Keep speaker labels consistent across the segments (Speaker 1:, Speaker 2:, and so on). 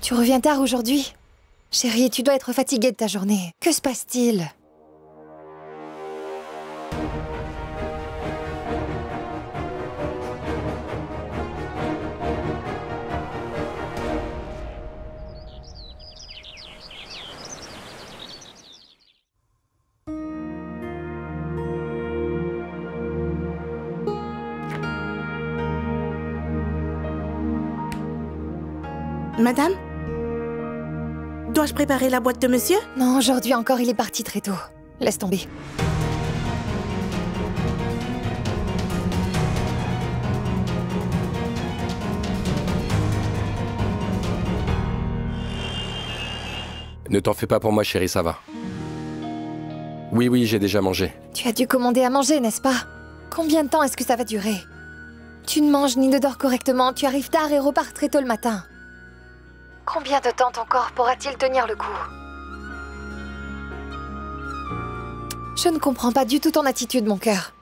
Speaker 1: Tu reviens tard aujourd'hui? Chérie, tu dois être fatiguée de ta journée. Que se passe-t-il?
Speaker 2: Madame? Dois-je préparer la boîte de monsieur?
Speaker 1: Non, aujourd'hui encore, il est parti très tôt. Laisse tomber.
Speaker 3: Ne t'en fais pas pour moi, chérie, ça va. Oui, j'ai déjà mangé.
Speaker 1: Tu as dû commander à manger, n'est-ce pas? Combien de temps est-ce que ça va durer? Tu ne manges ni ne dors correctement, tu arrives tard et repars très tôt le matin. Combien de temps ton corps pourra-t-il tenir le coup? Je ne comprends pas du tout ton attitude, mon cœur.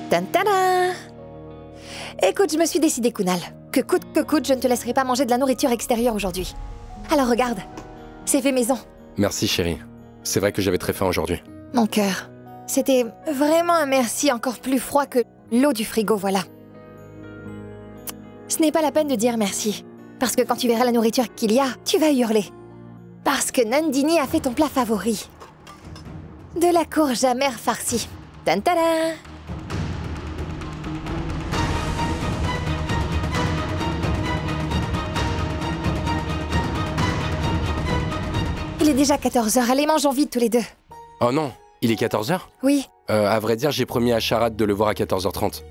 Speaker 1: Tantana! Écoute, je me suis décidée, Kunal. Que coûte, je ne te laisserai pas manger de la nourriture extérieure aujourd'hui. Alors regarde, c'est fait maison.
Speaker 3: Merci, chérie. C'est vrai que j'avais très faim aujourd'hui.
Speaker 1: Mon cœur, c'était vraiment un merci encore plus froid que l'eau du frigo, voilà. Ce n'est pas la peine de dire merci, parce que quand tu verras la nourriture qu'il y a, tu vas hurler. Parce que Nandini a fait ton plat favori. De la courge amère farcie. Tantala! Il est déjà 14h, allez, mangeons vite tous les deux.
Speaker 3: Oh non, il est 14h?
Speaker 1: Oui.
Speaker 3: À vrai dire, j'ai promis à Sharad de le voir à 14h30.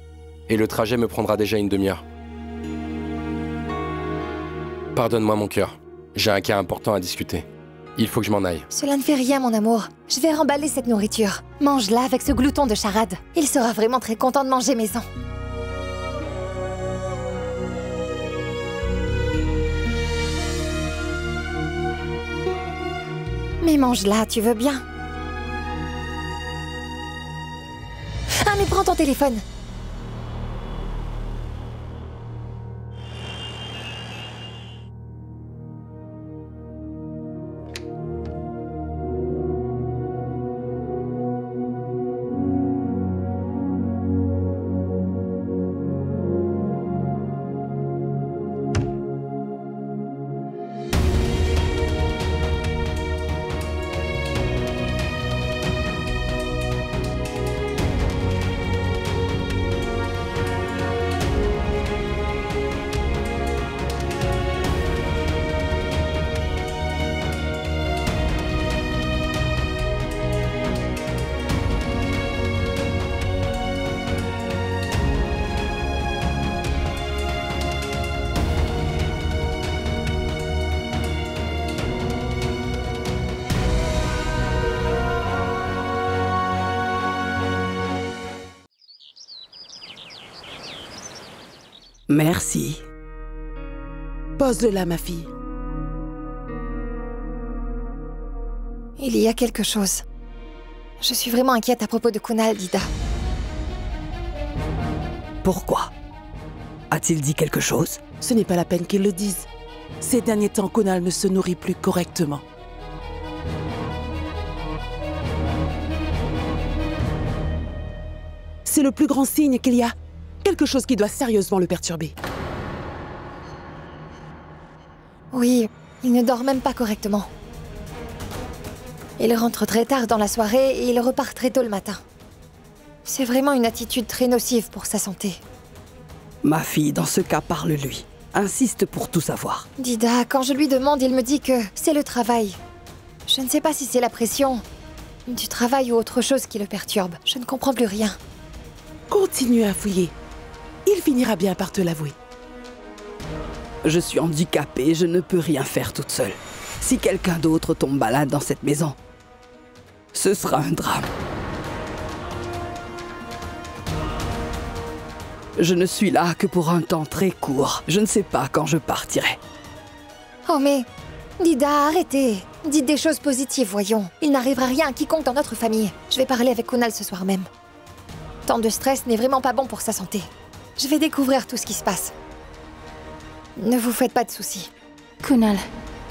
Speaker 3: Et le trajet me prendra déjà une demi-heure. Pardonne-moi, mon cœur. J'ai un cas important à discuter. Il faut que je m'en aille.
Speaker 1: Cela ne fait rien, mon amour. Je vais remballer cette nourriture. Mange-la avec ce glouton de Sharad. Il sera vraiment très content de manger maison. Mais mange-la, tu veux bien? Ah, mais prends ton téléphone.
Speaker 2: Merci. Pose-le là, ma fille.
Speaker 1: Il y a quelque chose. Je suis vraiment inquiète à propos de Kunal, Dida.
Speaker 4: Pourquoi? A-t-il dit quelque chose?
Speaker 2: Ce n'est pas la peine qu'il le dise. Ces derniers temps, Kunal ne se nourrit plus correctement. C'est le plus grand signe qu'il y a quelque chose qui doit sérieusement le perturber.
Speaker 1: Oui, il ne dort même pas correctement. Il rentre très tard dans la soirée et il repart très tôt le matin. C'est vraiment une attitude très nocive pour sa santé.
Speaker 4: Ma fille, dans ce cas, parle-lui. Insiste pour tout savoir.
Speaker 1: Dida, quand je lui demande, il me dit que c'est le travail. Je ne sais pas si c'est la pression du travail ou autre chose qui le perturbe. Je ne comprends plus rien.
Speaker 2: Continue à fouiller. Il finira bien par te l'avouer.
Speaker 4: Je suis handicapée, je ne peux rien faire toute seule. Si quelqu'un d'autre tombe malade dans cette maison, ce sera un drame. Je ne suis là que pour un temps très court. Je ne sais pas quand je partirai.
Speaker 1: Oh mais... Dida, arrêtez. Dites des choses positives, voyons. Il n'arrivera rien à quiconque dans notre famille. Je vais parler avec Kunal ce soir même. Tant de stress n'est vraiment pas bon pour sa santé. Je vais découvrir tout ce qui se passe. Ne vous faites pas de soucis.
Speaker 5: Kunal,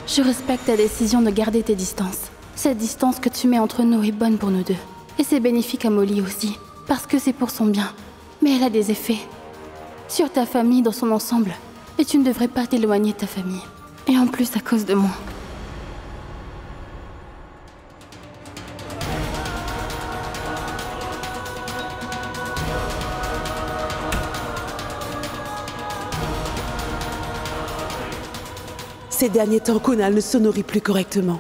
Speaker 5: je respecte ta décision de garder tes distances. Cette distance que tu mets entre nous est bonne pour nous deux. Et c'est bénéfique à Molly aussi, parce que c'est pour son bien. Mais elle a des effets sur ta famille dans son ensemble. Et tu ne devrais pas t'éloigner de ta famille. Et en plus à cause de moi.
Speaker 2: Ces derniers temps, Kunal ne se nourrit plus correctement.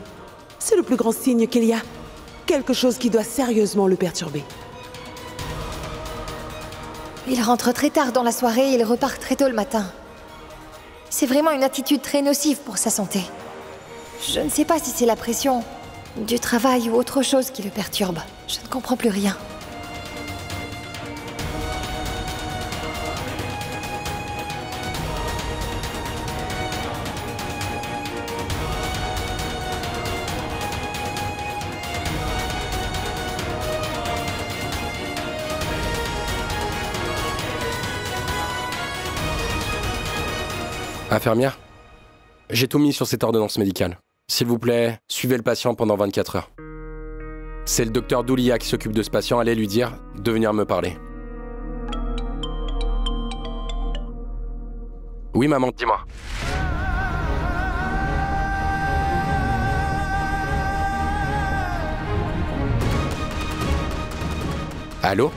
Speaker 2: C'est le plus grand signe qu'il y a quelque chose qui doit sérieusement le perturber.
Speaker 1: Il rentre très tard dans la soirée et il repart très tôt le matin. C'est vraiment une attitude très nocive pour sa santé. Je ne sais pas si c'est la pression du travail ou autre chose qui le perturbe. Je ne comprends plus rien.
Speaker 3: Infirmière, j'ai tout mis sur cette ordonnance médicale. S'il vous plaît, suivez le patient pendant 24 heures. C'est le docteur Doulia qui s'occupe de ce patient. Allez lui dire de venir me parler. Oui, maman, dis-moi. Allô?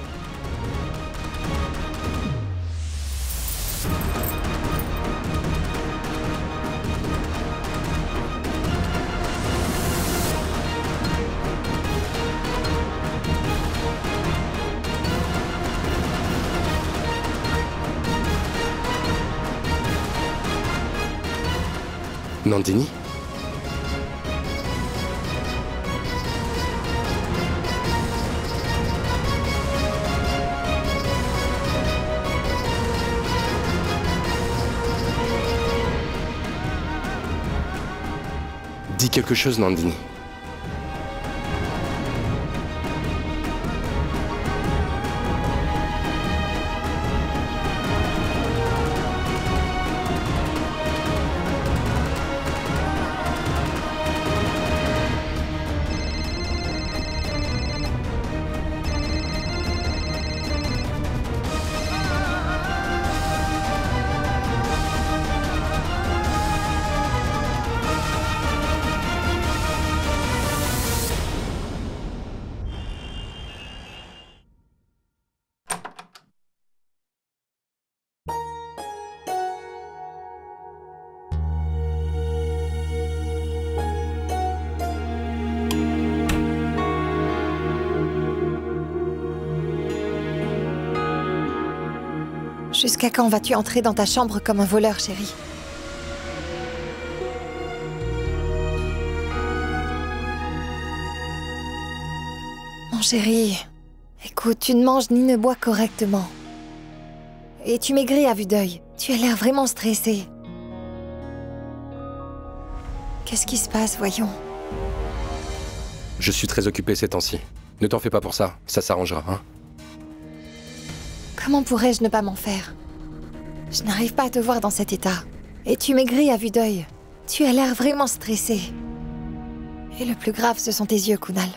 Speaker 3: Nandini? Dis quelque chose, Nandini.
Speaker 1: Jusqu'à quand vas-tu entrer dans ta chambre comme un voleur, chérie? Mon chéri, écoute, tu ne manges ni ne bois correctement. Et tu maigris à vue d'œil. Tu as l'air vraiment stressé. Qu'est-ce qui se passe, voyons?
Speaker 3: Je suis très occupé ces temps-ci. Ne t'en fais pas pour ça, ça s'arrangera, hein?
Speaker 1: Comment pourrais-je ne pas m'en faire? Je n'arrive pas à te voir dans cet état. Et tu maigris à vue d'œil. Tu as l'air vraiment stressé. Et le plus grave, ce sont tes yeux, Kunal.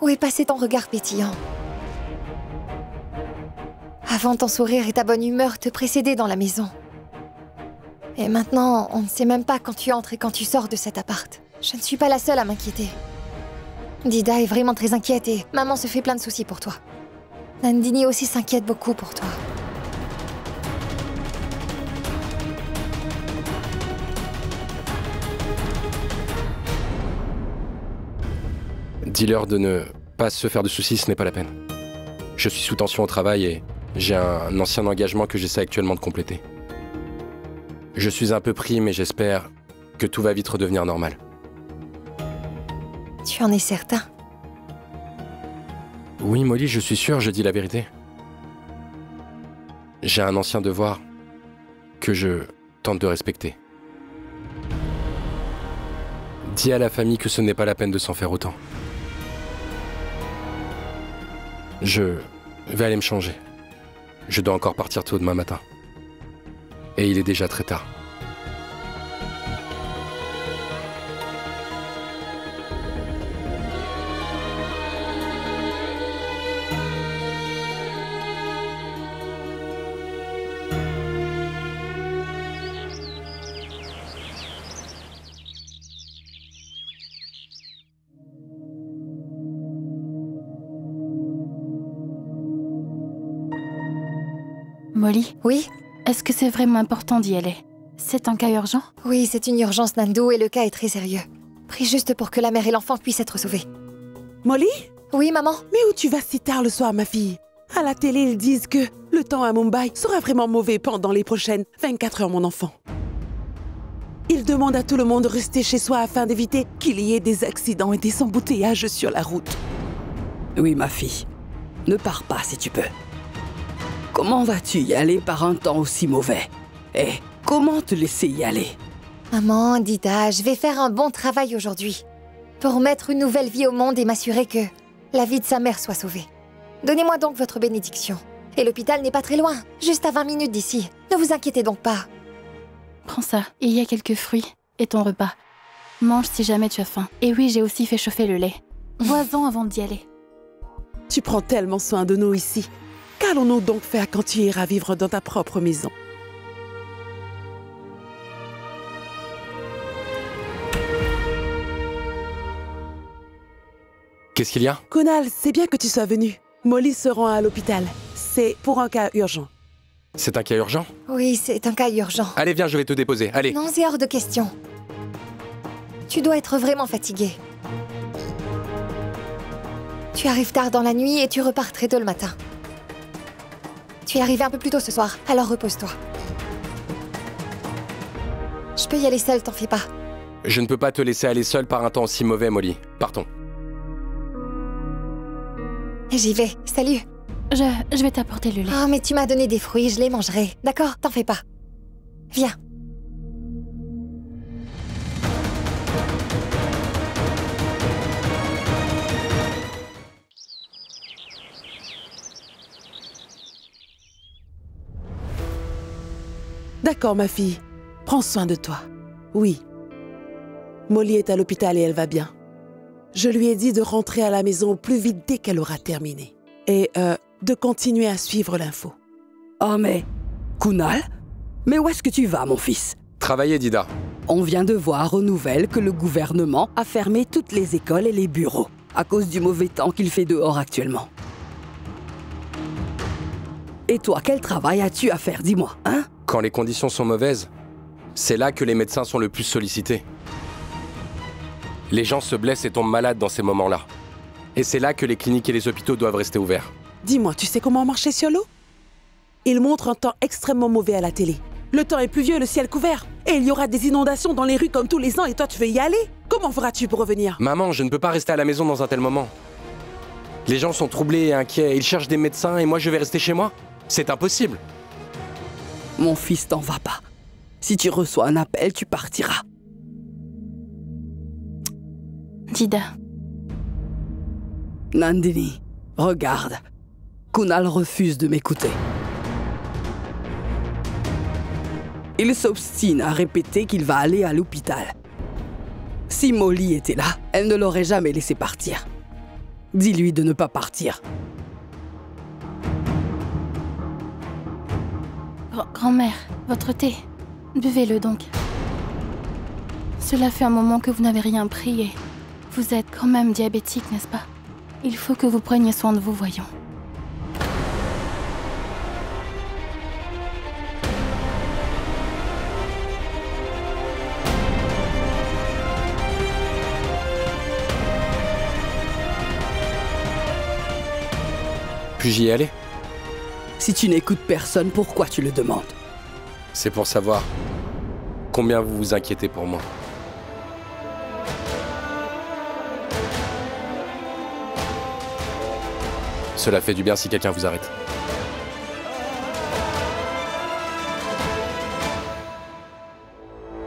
Speaker 1: Où est passé ton regard pétillant? Avant, ton sourire et ta bonne humeur te précédaient dans la maison. Et maintenant, on ne sait même pas quand tu entres et quand tu sors de cet appart. Je ne suis pas la seule à m'inquiéter. Dida est vraiment très inquiète et maman se fait plein de soucis pour toi. Nandini aussi s'inquiète beaucoup pour toi.
Speaker 3: Dis-leur de ne pas se faire de soucis, ce n'est pas la peine. Je suis sous tension au travail et j'ai un ancien engagement que j'essaie actuellement de compléter. Je suis un peu pris, mais j'espère que tout va vite redevenir normal.
Speaker 1: Tu en es certain?
Speaker 3: Oui, Molly, je suis sûr, je dis la vérité. J'ai un ancien devoir que je tente de respecter. Dis à la famille que ce n'est pas la peine de s'en faire autant. Je vais aller me changer. Je dois encore partir tôt demain matin. Et il est déjà très tard.
Speaker 5: Molly?
Speaker 1: Oui?
Speaker 5: Est-ce que c'est vraiment important d'y aller? C'est un cas urgent?
Speaker 1: Oui, c'est une urgence, Nando, et le cas est très sérieux. Prie juste pour que la mère et l'enfant puissent être sauvés.
Speaker 2: Molly?
Speaker 1: Oui, maman?
Speaker 2: Mais où tu vas si tard le soir, ma fille? À la télé, ils disent que le temps à Mumbai sera vraiment mauvais pendant les prochaines 24 heures, mon enfant. Ils demandent à tout le monde de rester chez soi afin d'éviter qu'il y ait des accidents et des embouteillages sur la route.
Speaker 4: Oui, ma fille. Ne pars pas si tu peux. Comment vas-tu y aller par un temps aussi mauvais? Et comment te laisser y aller?
Speaker 1: Maman, Dida, je vais faire un bon travail aujourd'hui. Pour mettre une nouvelle vie au monde et m'assurer que la vie de sa mère soit sauvée. Donnez-moi donc votre bénédiction. Et l'hôpital n'est pas très loin, juste à 20 minutes d'ici. Ne vous inquiétez donc pas.
Speaker 5: Prends ça. Il y a quelques fruits et ton repas. Mange si jamais tu as faim. Et oui, j'ai aussi fait chauffer le lait. Bois-en avant d'y aller.
Speaker 2: Tu prends tellement soin de nous ici. Qu'allons-nous donc faire quand tu iras vivre dans ta propre maison?
Speaker 3: Qu'est-ce qu'il y a?
Speaker 2: Kunal, c'est bien que tu sois venu. Molly se rend à l'hôpital. C'est pour un cas urgent.
Speaker 3: C'est un cas urgent?
Speaker 1: Oui, c'est un cas urgent.
Speaker 3: Allez, viens, je vais te déposer. Allez.
Speaker 1: Non, c'est hors de question. Tu dois être vraiment fatigué. Tu arrives tard dans la nuit et tu repars très tôt le matin. Tu es arrivé un peu plus tôt ce soir, alors repose-toi. Je peux y aller seule, t'en fais pas.
Speaker 3: Je ne peux pas te laisser aller seule par un temps aussi mauvais, Molly. Partons.
Speaker 1: J'y vais, salut.
Speaker 5: Je vais t'apporter le lait.
Speaker 1: Oh, mais tu m'as donné des fruits, je les mangerai. D'accord, t'en fais pas. Viens.
Speaker 2: D'accord, ma fille. Prends soin de toi. Oui. Molly est à l'hôpital et elle va bien. Je lui ai dit de rentrer à la maison au plus vite dès qu'elle aura terminé. Et de continuer à suivre l'info.
Speaker 4: Oh mais... Kunal? Mais où est-ce que tu vas, mon fils?
Speaker 3: Travaillez, Dida.
Speaker 4: On vient de voir aux nouvelles que le gouvernement a fermé toutes les écoles et les bureaux à cause du mauvais temps qu'il fait dehors actuellement. Et toi, quel travail as-tu à faire, dis-moi, hein?
Speaker 3: Quand les conditions sont mauvaises, c'est là que les médecins sont le plus sollicités. Les gens se blessent et tombent malades dans ces moments-là. Et c'est là que les cliniques et les hôpitaux doivent rester ouverts.
Speaker 2: Dis-moi, tu sais comment marcher sur l'eau? Il montre un temps extrêmement mauvais à la télé. Le temps est pluvieux, le ciel couvert. Et il y aura des inondations dans les rues comme tous les ans et toi tu veux y aller? Comment feras-tu pour revenir?
Speaker 3: Maman, je ne peux pas rester à la maison dans un tel moment. Les gens sont troublés et inquiets. Ils cherchent des médecins et moi je vais rester chez moi? C'est impossible.
Speaker 4: Mon fils, t'en va pas. Si tu reçois un appel, tu partiras.
Speaker 5: Dida.
Speaker 4: Nandini, regarde. Kunal refuse de m'écouter. Il s'obstine à répéter qu'il va aller à l'hôpital. Si Molly était là, elle ne l'aurait jamais laissé partir. Dis-lui de ne pas partir.
Speaker 5: Grand-mère, votre thé. Buvez-le donc. Cela fait un moment que vous n'avez rien pris et vous êtes quand même diabétique, n'est-ce pas? Il faut que vous preniez soin de vous, voyons.
Speaker 3: Puis-je y aller?
Speaker 4: Si tu n'écoutes personne, pourquoi tu le demandes?
Speaker 3: C'est pour savoir combien vous vous inquiétez pour moi. Cela fait du bien si quelqu'un vous arrête.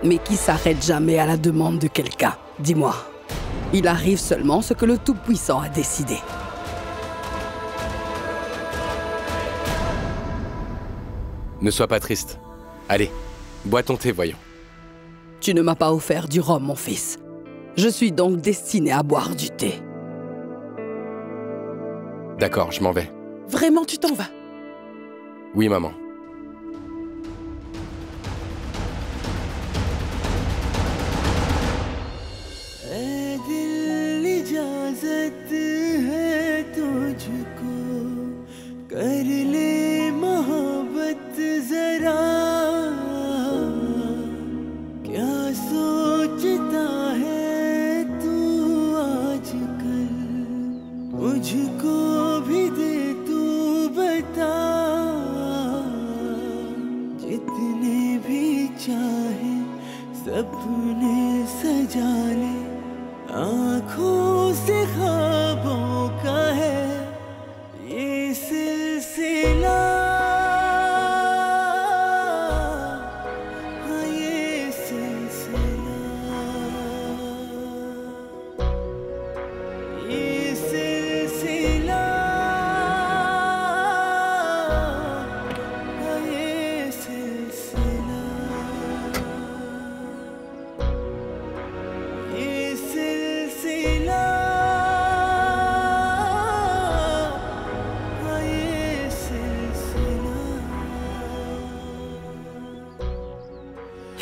Speaker 4: Mais qui s'arrête jamais à la demande de quelqu'un? Dis-moi. Il arrive seulement ce que le Tout-Puissant a décidé.
Speaker 3: Ne sois pas triste. Allez, bois ton thé, voyons.
Speaker 4: Tu ne m'as pas offert du rhum, mon fils. Je suis donc destiné à boire du thé.
Speaker 3: D'accord, je m'en vais.
Speaker 2: Vraiment, tu t'en vas?
Speaker 3: Oui, maman.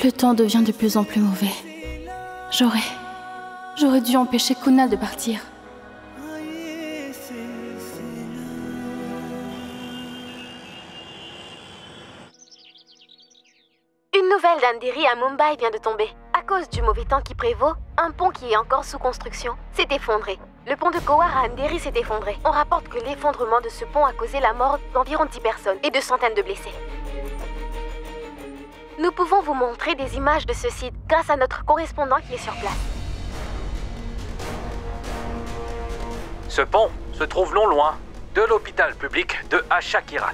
Speaker 5: Le temps devient de plus en plus mauvais. J'aurais dû empêcher Kunal de partir.
Speaker 6: Une nouvelle d'Andheri à Mumbai vient de tomber. À cause du mauvais temps qui prévaut, un pont qui est encore sous construction s'est effondré. Le pont de Kowar à Andheri s'est effondré. On rapporte que l'effondrement de ce pont a causé la mort d'environ 10 personnes et de centaines de blessés. Nous pouvons vous montrer des images de ce site grâce à notre correspondant qui est sur place.
Speaker 7: Ce pont se trouve non loin de l'hôpital public de Asha Kiran.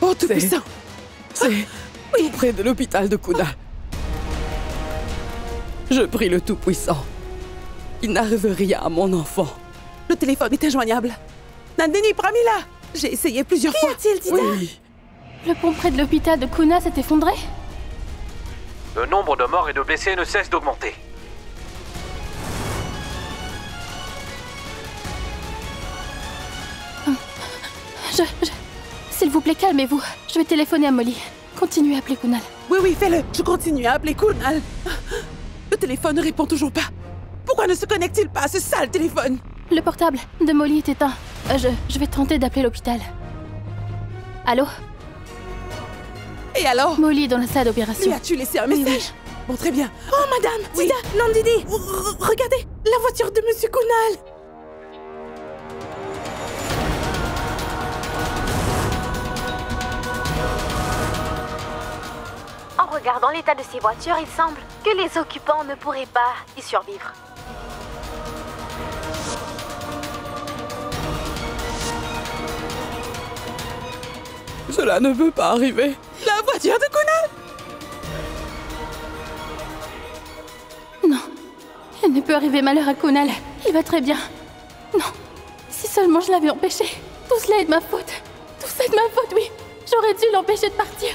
Speaker 2: Oh, tout puissant!
Speaker 4: C'est tout près de l'hôpital de Kunal. Je prie le Tout-Puissant. Il n'arrive rien à mon enfant.
Speaker 2: Le téléphone est injoignable. Nandini, Pramila! J'ai essayé plusieurs fois.
Speaker 1: Qu'y a-t-il, Dida?
Speaker 4: Oui.
Speaker 5: Le pont près de l'hôpital de Kunal s'est effondré?
Speaker 7: Le nombre de morts et de blessés ne cesse d'augmenter.
Speaker 5: S'il vous plaît, calmez-vous. Je vais téléphoner à Molly. Continuez à appeler Kunal.
Speaker 2: Oui, fais-le. Je continue à appeler Kunal. Le téléphone ne répond toujours pas. Pourquoi ne se connecte-t-il pas à ce sale téléphone?
Speaker 5: Le portable de Molly est éteint. Je vais tenter d'appeler l'hôpital. Allô?
Speaker 2: Et alors?
Speaker 5: Molly est dans la salle d'opération.
Speaker 2: Lui as-tu laissé un message? Bon, très bien.
Speaker 1: Oh, madame!
Speaker 2: Oui.
Speaker 1: Dida! Nandini!
Speaker 2: Regardez, la voiture de Monsieur Kunal.
Speaker 6: En regardant l'état de ces voitures, il semble que les occupants ne pourraient pas y survivre.
Speaker 4: Cela ne peut pas arriver.
Speaker 2: La voiture de Kunal.
Speaker 5: Non, il ne peut arriver malheur à Kunal. Il va très bien. Non, si seulement je l'avais empêché. Tout cela est de ma faute. Tout ça est de ma faute, oui. J'aurais dû l'empêcher de partir.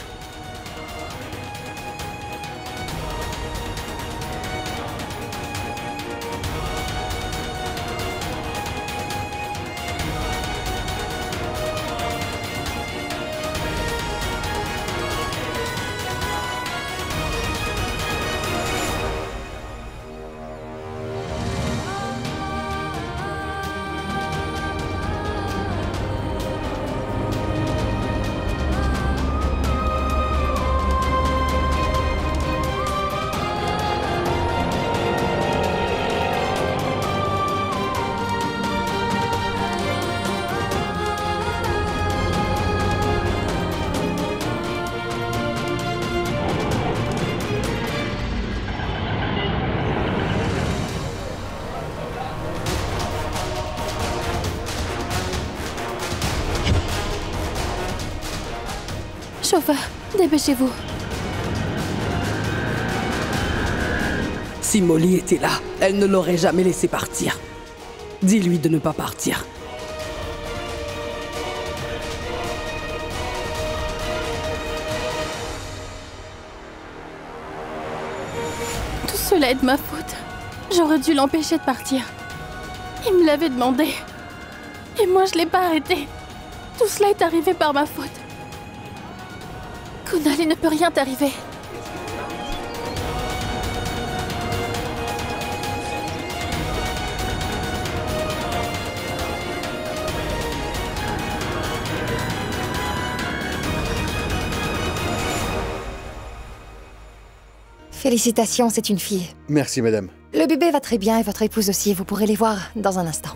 Speaker 5: Chauffeur, dépêchez-vous.
Speaker 4: Si Molly était là, elle ne l'aurait jamais laissé partir. Dis-lui de ne pas partir.
Speaker 5: Tout cela est de ma faute. J'aurais dû l'empêcher de partir. Il me l'avait demandé. Et moi, je l'ai pas arrêté. Tout cela est arrivé par ma faute. Kunal, il ne peut rien t'arriver.
Speaker 1: Félicitations, c'est une fille.
Speaker 8: Merci, madame.
Speaker 1: Le bébé va très bien et votre épouse aussi. Vous pourrez les voir dans un instant.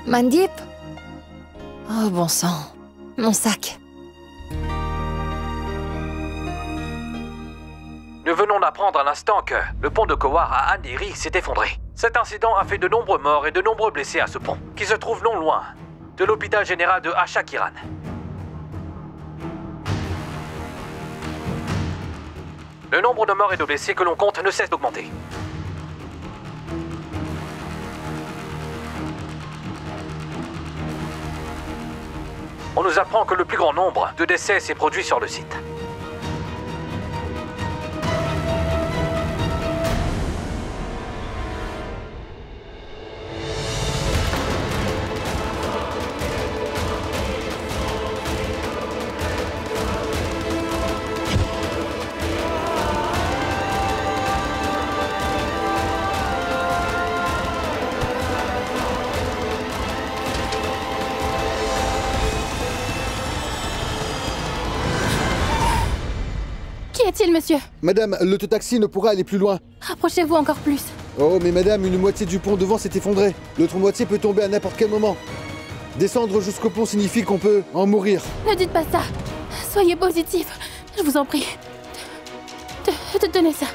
Speaker 1: Mandip? Oh, bon sang. Mon sac.
Speaker 7: Nous venons d'apprendre à l'instant que le pont de Kowar à Andheri s'est effondré. Cet incident a fait de nombreux morts et de nombreux blessés à ce pont, qui se trouve non loin de l'hôpital général de Asha Kiran. Le nombre de morts et de blessés que l'on compte ne cesse d'augmenter. On nous apprend que le plus grand nombre de décès s'est produit sur le site.
Speaker 5: est-il, monsieur?
Speaker 8: Madame, l'autotaxi ne pourra aller plus loin.
Speaker 5: Rapprochez-vous encore plus.
Speaker 8: Oh, mais madame, une moitié du pont devant s'est effondrée. L'autre moitié peut tomber à n'importe quel moment. Descendre jusqu'au pont signifie qu'on peut en mourir.
Speaker 5: Ne dites pas ça. Soyez positif. Je vous en prie. Tenez ça.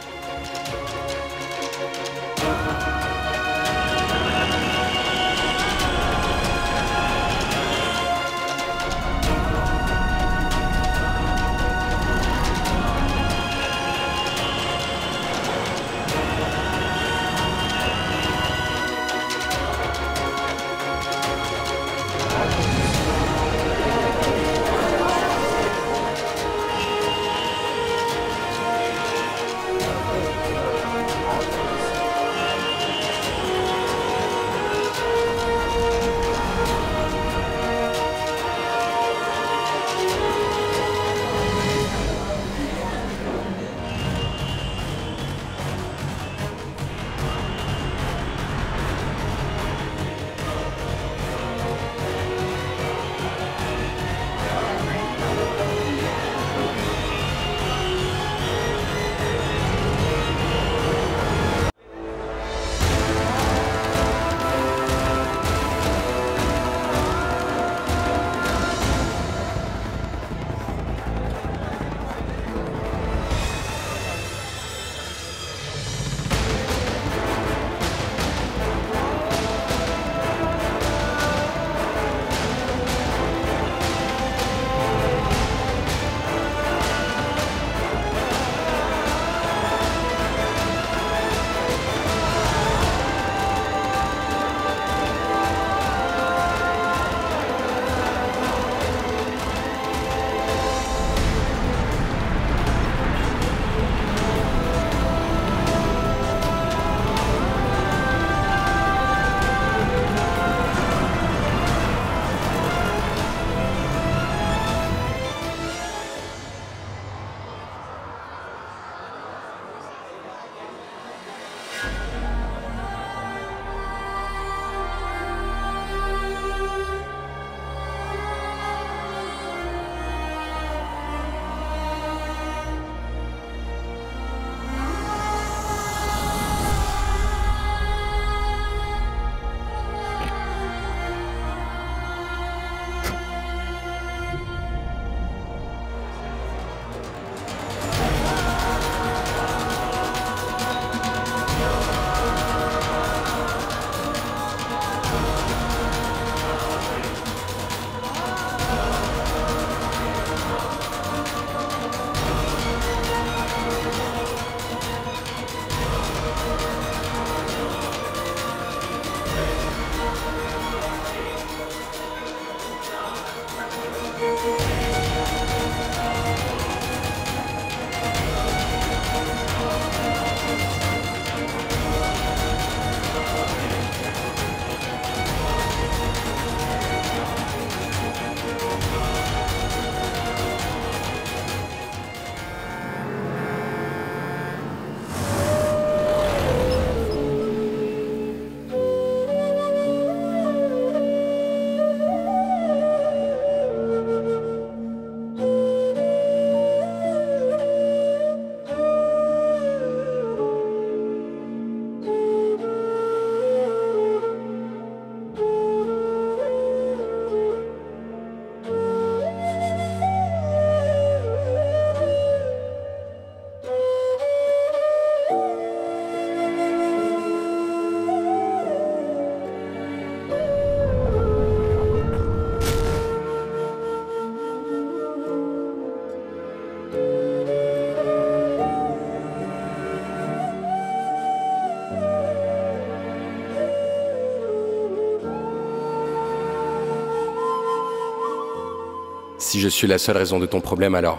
Speaker 3: Si je suis la seule raison de ton problème, alors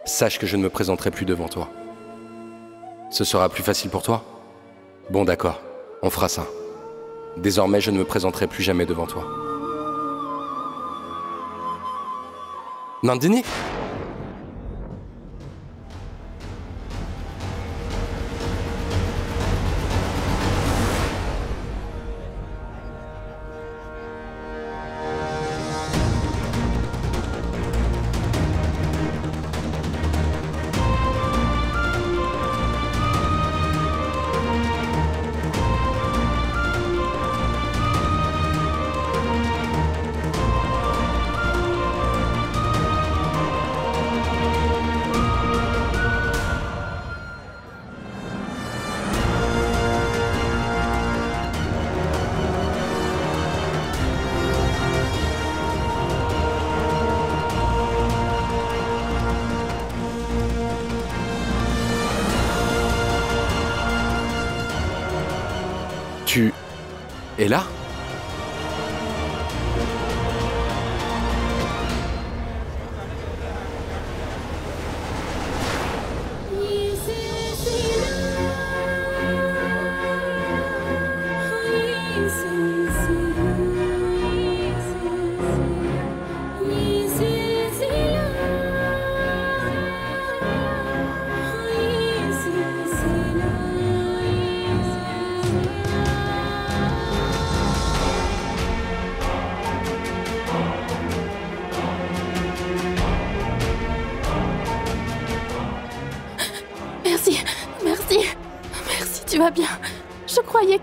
Speaker 3: sache que je ne me présenterai plus devant toi. Ce sera plus facile pour toi? Bon d'accord, on fera ça. Désormais, je ne me présenterai plus jamais devant toi. Nandini? Tu es là?
Speaker 5: Merci, merci, merci, tu vas bien. Je croyais.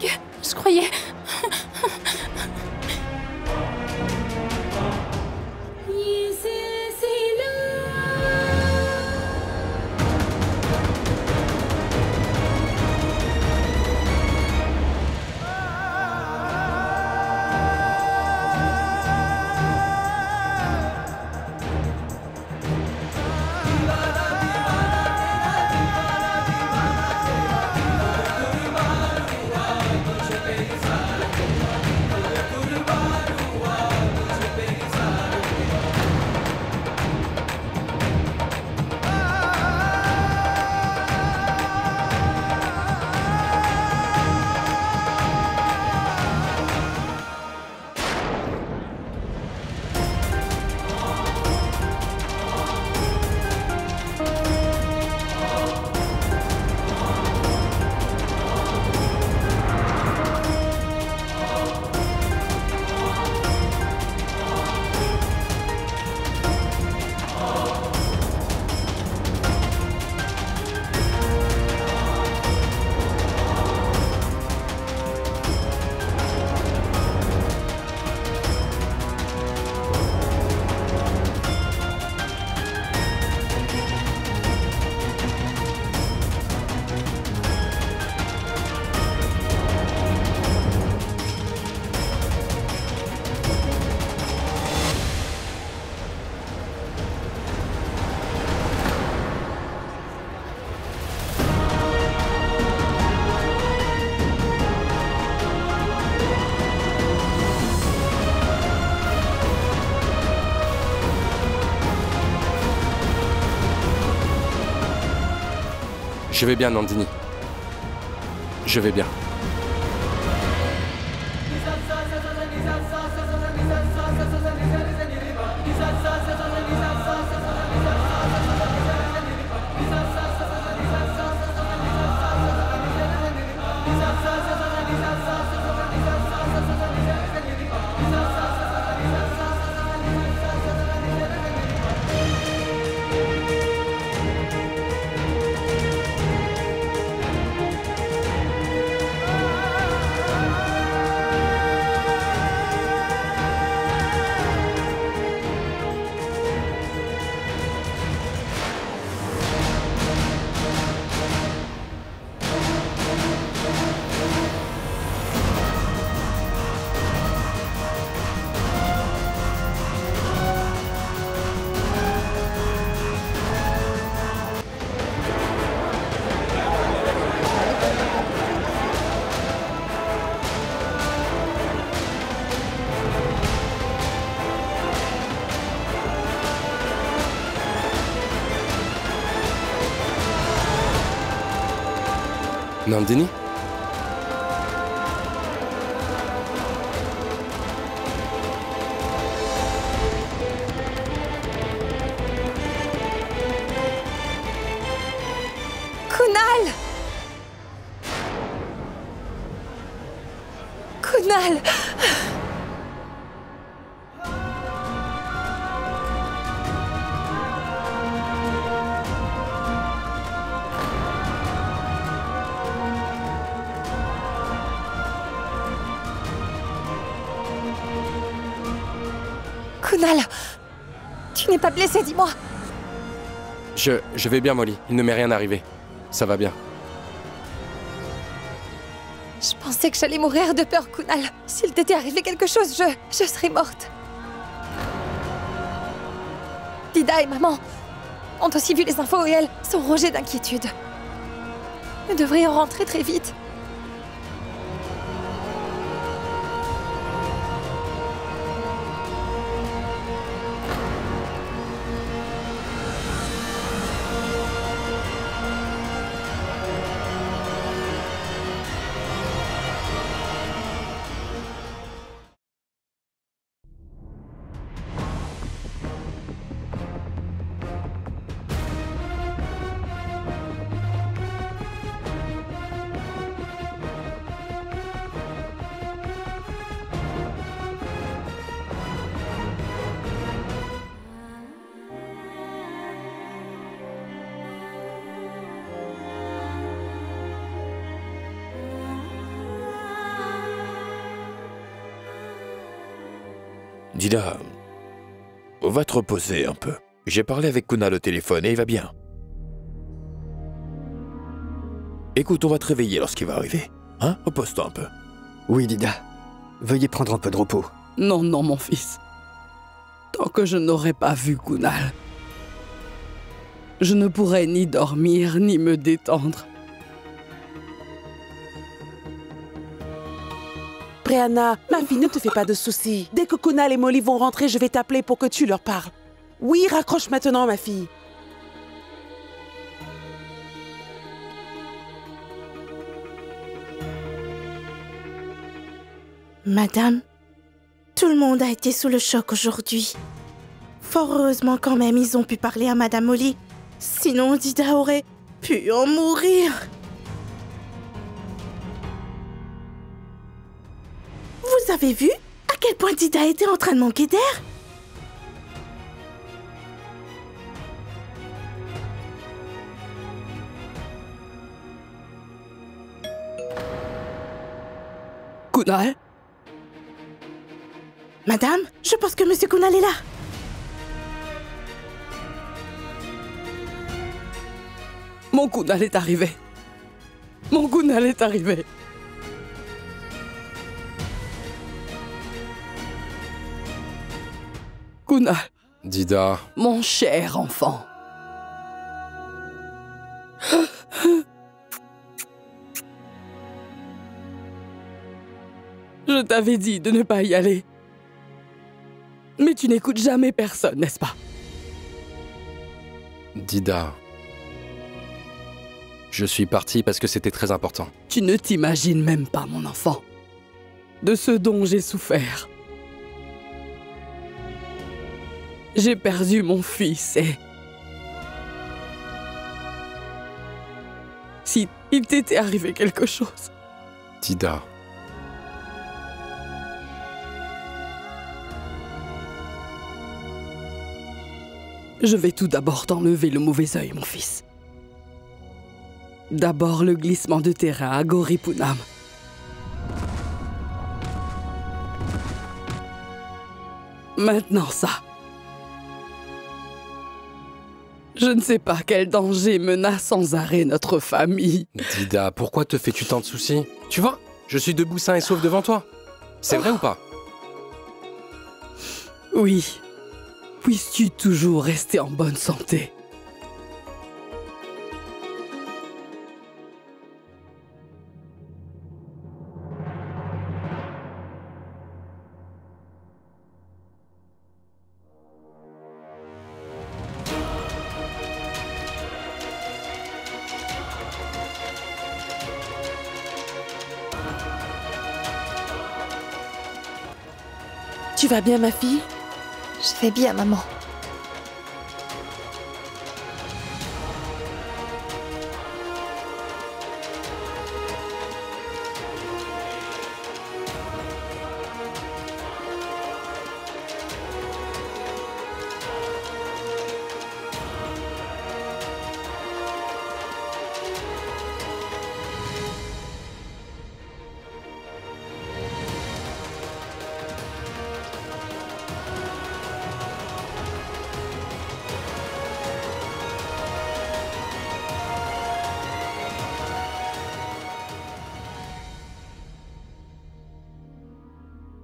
Speaker 3: Je vais bien, Nandini. Je vais bien. Nandini?
Speaker 1: Kunal! Kunal! Kunal! Tu n'es pas blessé, dis-moi!
Speaker 3: Je vais bien, Molly. Il ne m'est rien arrivé. Ça va bien.
Speaker 1: Je pensais que j'allais mourir de peur, Kunal. S'il t'était arrivé quelque chose, je serais morte. Dida et maman ont aussi vu les infos et elles sont rongées d'inquiétude. Nous devrions rentrer très vite.
Speaker 9: Dida, va te reposer un peu. J'ai parlé avec Kunal au téléphone et il va bien. Écoute, on va te réveiller lorsqu'il va arriver. Hein? Repose-toi un peu.
Speaker 10: Oui, Dida. Veuillez prendre un peu de repos.
Speaker 4: Non, non, mon fils. Tant que je n'aurai pas vu Kunal, je ne pourrai ni dormir, ni me détendre.
Speaker 2: Brianna, ma fille, ne te fais pas de soucis. Dès que Kunal et Molly vont rentrer, je vais t'appeler pour que tu leur parles. Oui, raccroche maintenant, ma fille.
Speaker 11: Madame, tout le monde a été sous le choc aujourd'hui. Fort heureusement quand même, ils ont pu parler à Madame Molly. Sinon, Dida aurait pu en mourir. Vous avez vu à quel point Dida était en train de manquer d'air?
Speaker 4: Kunal?
Speaker 11: Madame, je pense que Monsieur Kunal est là.
Speaker 4: Mon Kunal est arrivé. Mon Kunal est arrivé. Kunal.
Speaker 3: Dida.
Speaker 4: Mon cher enfant. Je t'avais dit de ne pas y aller. Mais tu n'écoutes jamais personne, n'est-ce pas?
Speaker 3: Dida. Je suis parti parce que c'était très important.
Speaker 4: Tu ne t'imagines même pas, mon enfant, de ce dont j'ai souffert. J'ai perdu mon fils et... Si il t'était arrivé quelque chose...
Speaker 3: Dida.
Speaker 4: Je vais tout d'abord t'enlever le mauvais œil, mon fils. D'abord le glissement de terrain à Goripunam. Maintenant ça. Je ne sais pas quel danger menace sans arrêt notre famille.
Speaker 3: Dida, pourquoi te fais-tu tant de soucis? Tu vois, je suis debout sain et sauf devant toi. C'est vrai ou pas?
Speaker 4: Oui. Puisses-tu toujours rester en bonne santé.
Speaker 2: Tu vas bien, ma fille?
Speaker 1: Je vais bien, maman.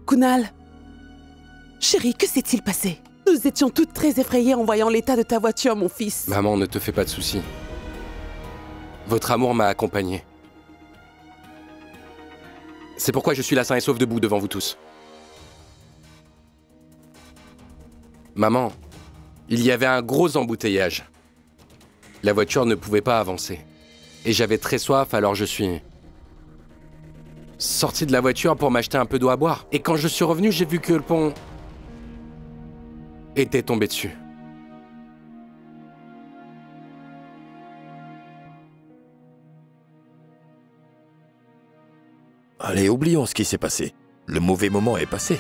Speaker 2: Kunal, chérie, que s'est-il passé? Nous étions toutes très effrayées en voyant l'état de ta voiture, mon fils.
Speaker 3: Maman, ne te fais pas de soucis. Votre amour m'a accompagné. C'est pourquoi je suis là sain et sauf debout devant vous tous. Maman, il y avait un gros embouteillage. La voiture ne pouvait pas avancer. Et j'avais très soif, alors je suis... sorti de la voiture pour m'acheter un peu d'eau à boire. Et quand je suis revenu, j'ai vu que le pont... était tombé dessus.
Speaker 9: Allez, oublions ce qui s'est passé. Le mauvais moment est passé.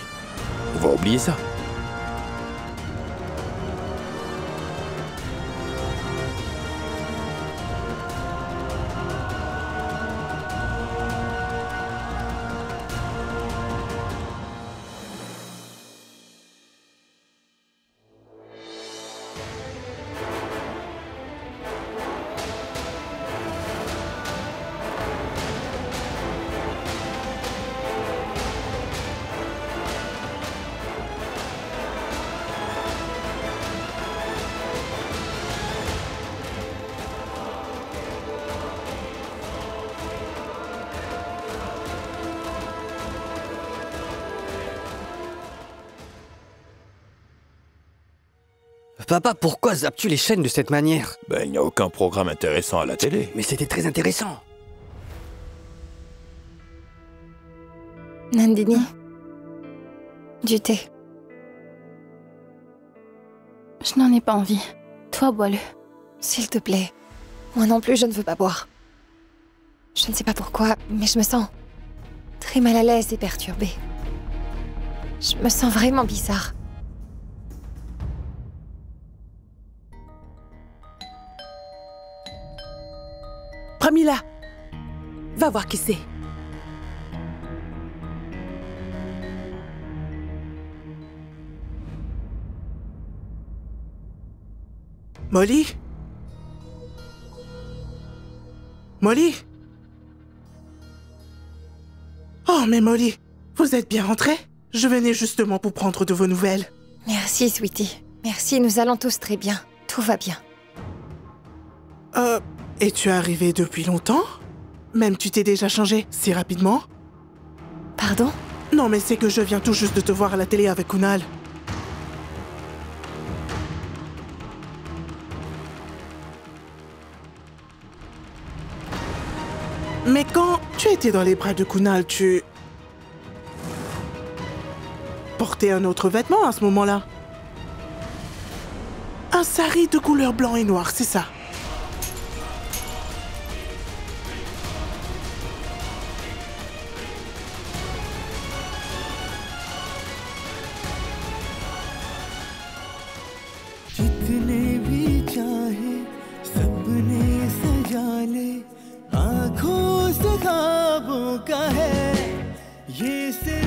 Speaker 9: On va oublier ça.
Speaker 10: Papa, pourquoi zappes-tu les chaînes de cette manière?
Speaker 9: Ben, il n'y a aucun programme intéressant à la télé.
Speaker 10: Mais c'était très intéressant.
Speaker 1: Nandini, du thé.
Speaker 5: Je n'en ai pas envie. Toi, bois-le.
Speaker 1: S'il te plaît. Moi non plus, je ne veux pas boire. Je ne sais pas pourquoi, mais je me sens très mal à l'aise et perturbée. Je me sens vraiment bizarre.
Speaker 2: Pramila, va voir qui c'est.
Speaker 12: Molly? Molly? Oh, mais Molly, vous êtes bien rentrée? Je venais justement pour prendre de vos nouvelles.
Speaker 1: Merci, Sweetie. Merci, nous allons tous très bien. Tout va bien.
Speaker 12: Es-tu arrivée depuis longtemps? Même tu t'es déjà changée si rapidement?
Speaker 1: Pardon?
Speaker 12: Non, mais c'est que je viens tout juste de te voir à la télé avec Kunal. Mais quand tu étais dans les bras de Kunal, tu portais un autre vêtement à ce moment-là. Un sari de couleur blanc et noir, c'est ça.
Speaker 13: ख्वाबों का है ये